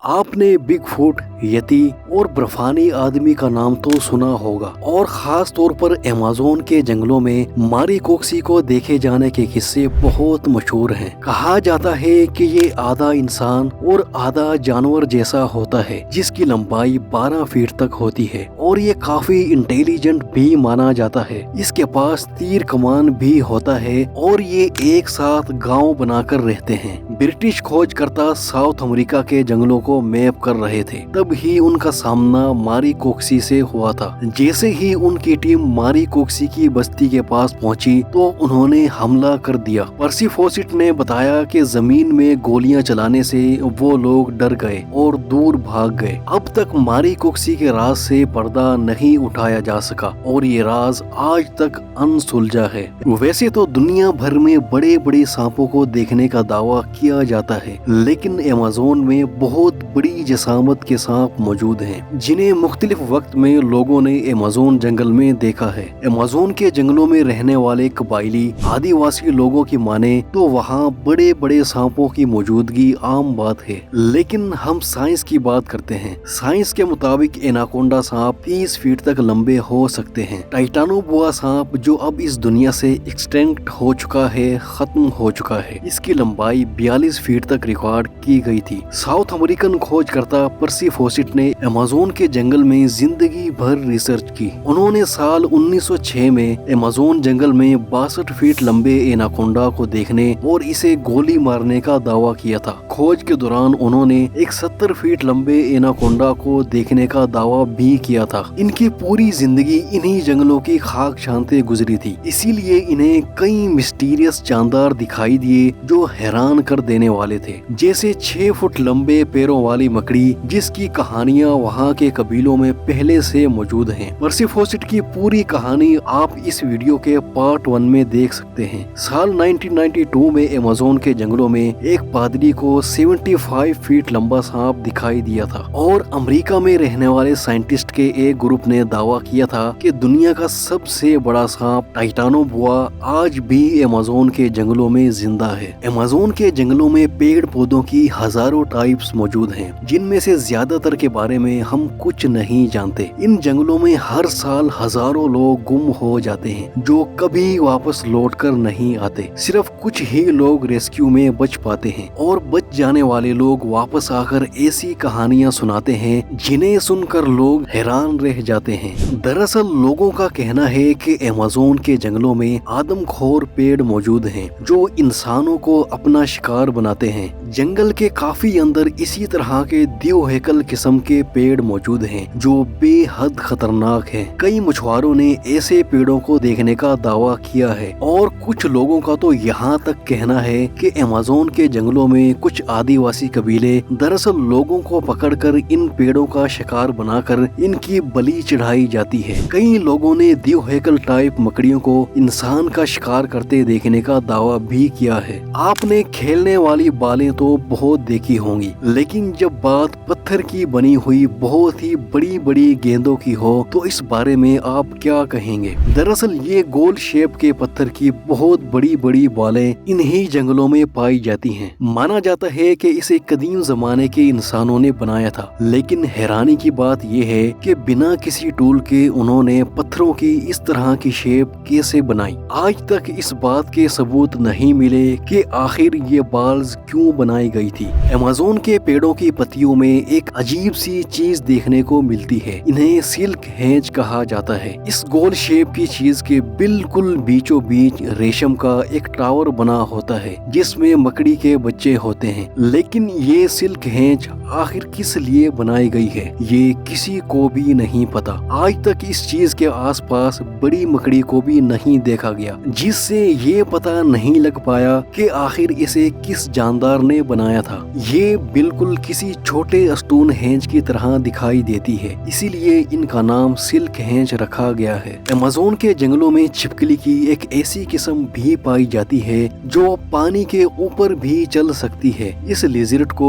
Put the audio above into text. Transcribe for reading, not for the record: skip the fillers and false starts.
آپ نے big foot, یتی اور برفانی آدمی کا نام تو سنا ہوگا، اور خاص طور پر ایمیزون کے جنگلوں میں ماری کوکسی کو دیکھے جانے کے قصے بہت مشہور ہیں۔ کہا جاتا ہے کہ یہ آدھا انسان اور آدھا جانور جیسا ہوتا ہے، جس کی لمبائی 12 فٹ تک ہوتی ہے، اور یہ کافی انٹیلیجنٹ بھی مانا جاتا ہے۔ اس کے پاس تیر کمان بھی ہوتا ہے اور یہ ایک ساتھ گاؤں بنا کر رہتے ہیں۔ برٹش کھوج کرتا ساؤتھ امریکہ کے جنگلوں کو میپ کر رہے تھے، تب ہی ان کا سامنا ماری کوکسی سے ہوا تھا۔ جیسے ہی ان کی ٹیم ماری کوکسی کی بستی کے پاس پہنچی تو انہوں نے حملہ کر دیا۔ پرسی فوسٹ نے بتایا کہ زمین میں گولیاں چلانے سے وہ لوگ ڈر گئے اور دور بھاگ گئے۔ اب تک ماری کوکسی کے راز سے پردہ نہیں اٹھایا جا سکا اور یہ راز آج تک انسلجھا ہے۔ ویسے تو دنیا بھر میں بڑے بڑے سانپوں کو دیکھنے کا دعویٰ کیا جاتا ہے، لیکن ایمیزون میں بہت بڑی جسامت کے سانپ موجود ہیں جنہیں مختلف وقت میں لوگوں نے ایمیزون جنگل میں دیکھا ہے۔ ایمیزون کے جنگلوں میں رہنے والے قبائلی آدیواسی لوگوں کی مانیں تو وہاں بڑے بڑے سانپوں کی موجودگی عام بات ہے، لیکن ہم سائنس کی بات کرتے ہیں۔ سائنس کے مطابق ایناکونڈا سانپ 30 فٹ تک لمبے ہو سکتے ہیں۔ ٹائٹانو بوا سانپ جو اب اس دنیا سے ایکسٹینکٹ ہو چکا ہے، ختم ہو چکا ہے، اس کی لمبائی 42 فٹ تک ریکارڈ کی گئی تھی۔ ساؤتھ امریکن کھوج کرتا پرسی فوسٹ نے ایمیزون کے جنگل میں زندگی بھر ریسرچ کی۔ انہوں نے سال 1906 میں ایمیزون جنگل میں 62 فٹ لمبے ایناکونڈا کو دیکھنے اور اسے گولی مارنے کا دعویٰ کیا تھا۔ کھوج کے دوران انہوں نے ایک 70 فٹ لمبے ایناکونڈا کو دیکھنے کا دعویٰ بھی کیا تھا۔ ان کی پوری زندگی انہی جنگلوں کی خاک چھانتے گزری تھی، اسی لیے انہیں کئی مسٹیریس جاندار دکھائی دیے جو حیران کر دینے والے تھے، جیسے 6 فٹ لمبے پیروں والی مکڑی جس کی کہانیاں وہاں کے قبیلوں میں پہلے سے موجود ہیں۔ پرسی فوسٹ کی پوری کہانی آپ اس ویڈیو کے پارٹ 1 میں دیکھ سکتے ہیں۔ سال 1992 میں ایمیزون کے جنگلوں میں ایک پادری کو 75 فٹ لمبا سانپ دکھائی دیا تھا، اور امریکہ میں رہنے والے سائنٹسٹ کے ایک گروپ نے دعویٰ کیا تھا کہ دنیا کا سب سے بڑا سانپ ٹائٹانو بوا آج بھی ایمیزون کے جنگلوں میں زندہ ہے۔ ایمیزون کے جنگلوں میں پیڑ پودوں کی ہزاروں ٹائپس موجود ہیں، جن میں سے زیادہ تر کے بارے میں ہم کچھ نہیں جانتے۔ ان جنگلوں میں ہر سال ہزاروں لوگ گم ہو جاتے ہیں جو کبھی واپس لوٹ کر نہیں آتے۔ صرف کچھ ہی لوگ ریسکیو میں بچ پاتے ہیں، اور بچ جانے والے لوگ واپس آ کر ایسی کہانیاں سناتے ہیں جنہیں سن کر لوگ حیران رہ جاتے ہیں۔ دراصل لوگوں کا کہنا ہے کہ ایمیزون کے جنگلوں میں آدم خور پیڑ موجود ہیں جو انسانوں کو اپنا شکار بناتے ہیں۔ جنگل کے کافی اندر اسی طرح کے دیو ہیکل قسم کے پیڑ موجود ہیں جو بے حد خطرناک ہیں۔ کئی مچھواروں نے ایسے پیڑوں کو دیکھنے کا دعویٰ کیا ہے، اور کچھ لوگوں کا تو یہاں تک کہنا ہے کہ ایمیزون کے جنگلوں میں کچھ آدیواسی قبیلے دراصل لوگوں کو پکڑ کر ان پیڑوں کا شکار بنا کر ان کی بلی چڑھائی جاتی ہے۔ کئی لوگوں نے دیو ہیکل ٹائپ مکڑیوں کو انسان کا شکار کرتے دیکھنے کا دعویٰ بھی کیا ہے۔ آپ نے کھیلنے والی بالیں تو بہت دیکھی ہوں گی، لیکن جب بات پتھر کی بنی ہوئی بہت ہی بڑی بڑی گیندوں کی ہو تو اس بارے میں آپ کیا کہیں گے؟ دراصل یہ گول شیپ کے پتھر کی بہت بڑی بڑی بالیں انہی جنگلوں میں پائی جاتی ہیں۔ مانا جاتا ہے کہ اسے قدیم زمانے کے انسانوں نے بنایا تھا، لیکن حیرانی کی بات یہ ہے کہ بنا کسی ٹول کے انہوں نے پتھروں کی اس طرح کی شیپ کیسے بنائی۔ آج تک اس بات کے ثبوت نہیں ملے کہ آخر یہ بالز کیوں بنائی گئی تھی۔ ایمیزون کے پیڑوں کی پتیوں میں ایک عجیب سی چیز دیکھنے کو ملتی ہے، انہیں سلک ہینج کہا جاتا ہے۔ اس گول شیپ کی چیز کے بالکل بیچوں بیچ ریشم کا ایک ٹاور بنا ہوتا ہے جس میں مکڑی کے بچے ہوتے ہیں، لیکن یہ سلک ہینج آخر کس لیے بنائی گئی ہے یہ کسی کو بھی نہیں پتا۔ آج تک اس چیز کے آس پاس بڑی مکڑی کو بھی نہیں دیکھا گیا، جس سے یہ پتا نہیں لگ پایا کہ آخر اسے کس جاندار نے بنایا تھا۔ یہ بالکل کسی چھوٹے اسٹون ہینج کی طرح دکھائی دیتی ہے، اسی لیے ان کا نام سلک ہینج رکھا گیا ہے۔ ایمیزون کے جنگلوں میں چھپکلی کی ایک ایسی قسم بھی پائی جاتی ہے جو پانی کے اوپر بھی چل سکتی ہے۔ اس لیزرڈ کو